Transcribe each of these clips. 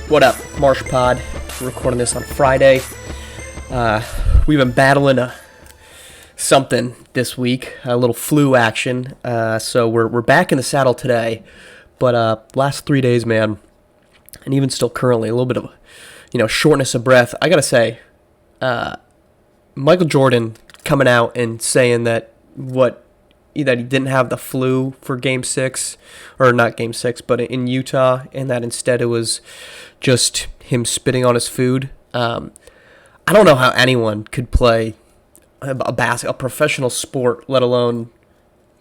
What up, Marsh Pod? We're recording this on Friday. We've been battling something this week, a little flu action. So we're back in the saddle today. But last 3 days, man, and even still currently, a little bit of shortness of breath. I gotta say, Michael Jordan coming out and saying that he didn't have the flu for Game 6, or not Game 6, but in Utah, and that instead it was just him spitting on his food. I don't know how anyone could play a professional sport, let alone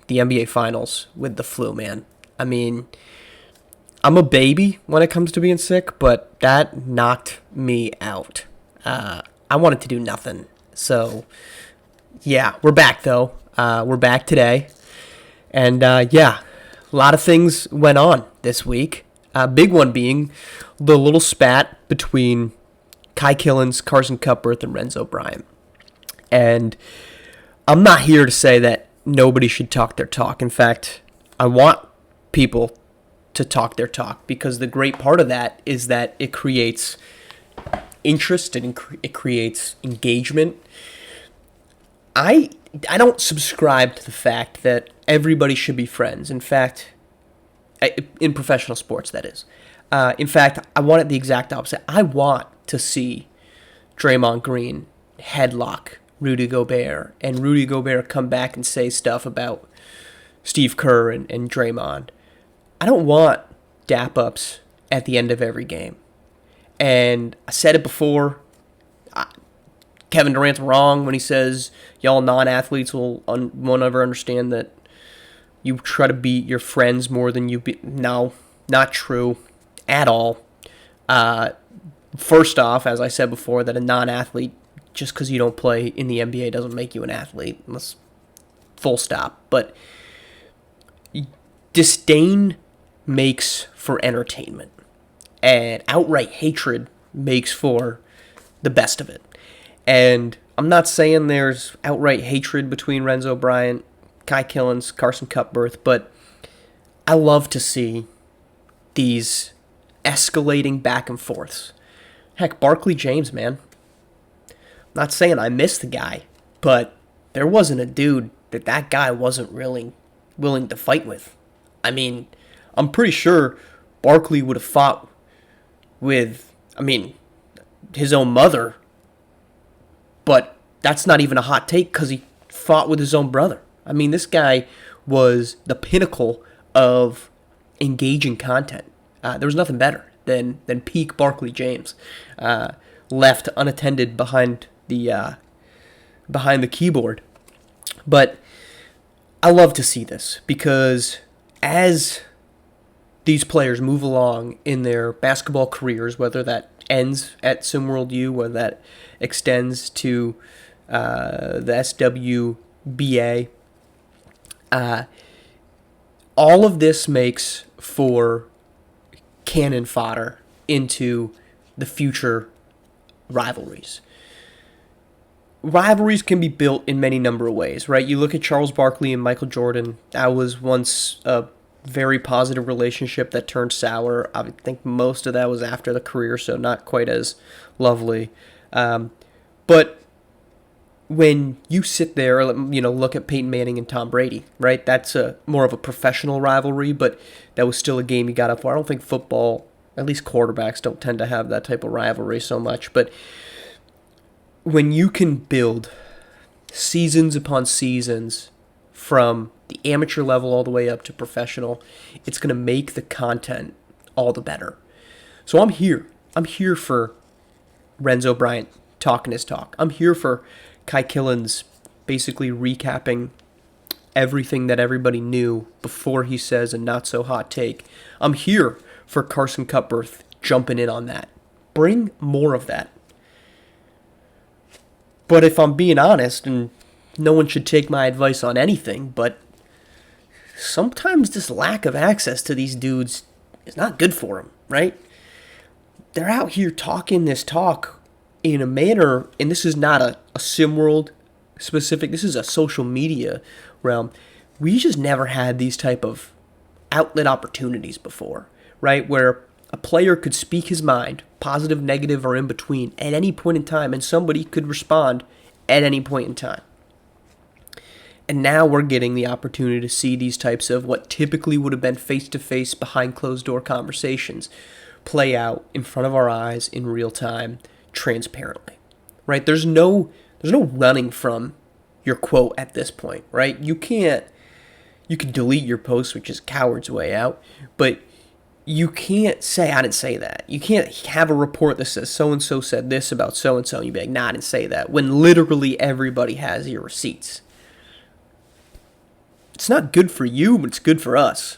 the NBA Finals, with the flu, man. I mean, I'm a baby when it comes to being sick, but that knocked me out. I wanted to do nothing. So, yeah, we're back, though. We're back today. And, a lot of things went on this week. Big one being the little spat between Kai Killens, Carson Cupworth, and Renzo Bryant. And I'm not here to say that nobody should talk their talk. In fact, I want people to talk their talk, because the great part of that is that it creates interest and it creates engagement. I don't subscribe to the fact that everybody should be friends. In fact, in professional sports, that is. In fact, I want it the exact opposite. I want to see Draymond Green headlock Rudy Gobert, and Rudy Gobert come back and say stuff about Steve Kerr and Draymond. I don't want dap-ups at the end of every game. And I said it before, Kevin Durant's wrong when he says y'all non-athletes won't ever understand that you try to beat your friends more than you beat. No, not true at all. First off, as I said before, that a non-athlete, just because you don't play in the NBA doesn't make you an athlete. Full stop. But disdain makes for entertainment, and outright hatred makes for the best of it. And I'm not saying there's outright hatred between Renzo Bryant, Kai Killens, Carson Cupworth, but I love to see these escalating back and forths. Heck, Barkley James, man. Not saying I miss the guy, but there wasn't a dude that guy wasn't really willing to fight with. I mean, I'm pretty sure Barkley would have fought with, his own mother, but that's not even a hot take because he fought with his own brother. I mean, this guy was the pinnacle of engaging content. There was nothing better than peak Barkley James, left unattended behind the keyboard. But I love to see this, because as these players move along in their basketball careers, whether that ends at SimWorld U, whether that extends to the SWBA, all of this makes for cannon fodder into the future rivalries. Rivalries can be built in many number of ways, right? You look at Charles Barkley and Michael Jordan. That was once a very positive relationship that turned sour. I think most of that was after the career, so not quite as lovely. But when you sit there, look at Peyton Manning and Tom Brady, right? That's more of a professional rivalry, but that was still a game you got up for. I don't think football, at least quarterbacks, don't tend to have that type of rivalry so much. But when you can build seasons upon seasons from the amateur level all the way up to professional, it's going to make the content all the better. So I'm here. I'm here for Renzo Bryant talking his talk. I'm here for Kai Killens basically recapping everything that everybody knew before he says a not-so-hot take. I'm here for Carson Cupworth jumping in on that. Bring more of that. But if I'm being honest, and no one should take my advice on anything, but sometimes this lack of access to these dudes is not good for them, right? They're out here talking this talk in a manner, and this is not a SimWorld specific, this is a social media realm. We just never had these type of outlet opportunities before, right? Where A player could speak his mind, positive, negative, or in between, at any point in time, and somebody could respond at any point in time. And now we're getting the opportunity to see these types of what typically would have been face-to-face, behind closed-door conversations play out in front of our eyes in real time, transparently. Right? There's no running from your quote at this point, right? You can delete your post, which is coward's way out, but you can't say, I didn't say that. You can't have a report that says so-and-so said this about so-and-so, and you be like, nah, I didn't say that, when literally everybody has your receipts. It's not good for you, but it's good for us,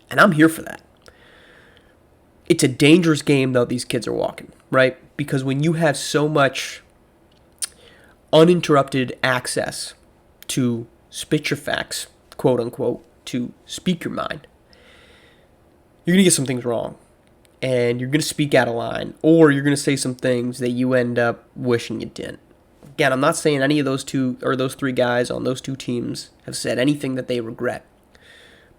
and I'm here for that. It's a dangerous game, though, these kids are walking, right? Because when you have so much uninterrupted access to spit your facts, quote unquote, to speak your mind, you're going to get some things wrong. And you're going to speak out of line, or you're going to say some things that you end up wishing you didn't. Again, I'm not saying any of those two or those three guys on those two teams have said anything that they regret.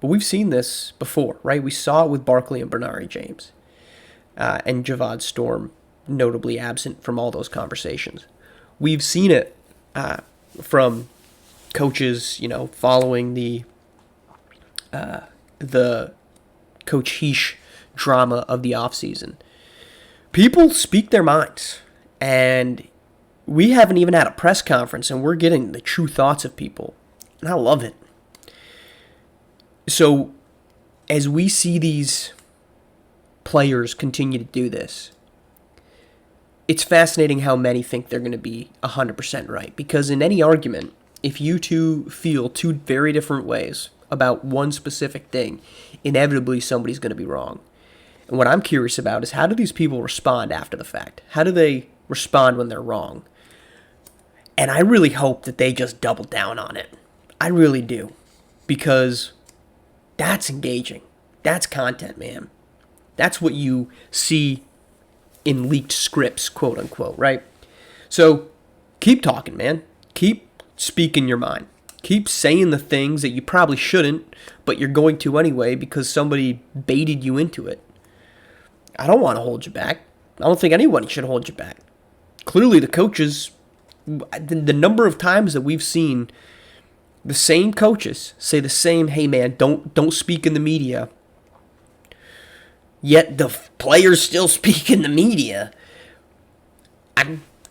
But we've seen this before, right? We saw it with Barkley and Bernari James. And Javad Storm, notably absent from all those conversations. We've seen it from coaches, following the Coach Heesh drama of the offseason. People speak their minds, and we haven't even had a press conference, and we're getting the true thoughts of people, and I love it. So, as we see these players continue to do this, it's fascinating how many think they're going to be 100% right. Because in any argument, if you two feel two very different ways about one specific thing, inevitably somebody's going to be wrong. And what I'm curious about is, how do these people respond after the fact? How do they respond when they're wrong? And I really hope that they just double down on it. I really do. Because that's engaging. That's content, man. That's what you see in leaked scripts, quote unquote, right? So keep talking, man. Keep speaking your mind. Keep saying the things that you probably shouldn't, but you're going to anyway because somebody baited you into it. I don't want to hold you back. I don't think anyone should hold you back. Clearly the coaches, the number of times that we've seen the same coaches say the same, hey man, don't speak in the media, yet the players still speak in the media.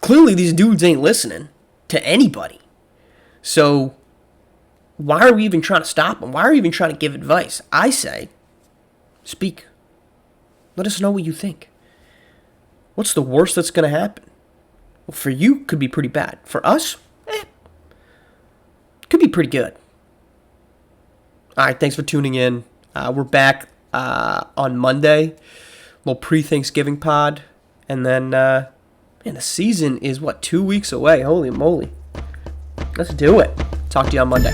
Clearly these dudes ain't listening to anybody. So why are we even trying to stop them? Why are we even trying to give advice? I say, speak. Let us know what you think. What's the worst that's going to happen? Well, for you, could be pretty bad. For us, could be pretty good. All right, thanks for tuning in. We're back on Monday. Little pre-Thanksgiving pod. And then, the season is, 2 weeks away? Holy moly. Let's do it. Talk to you on Monday.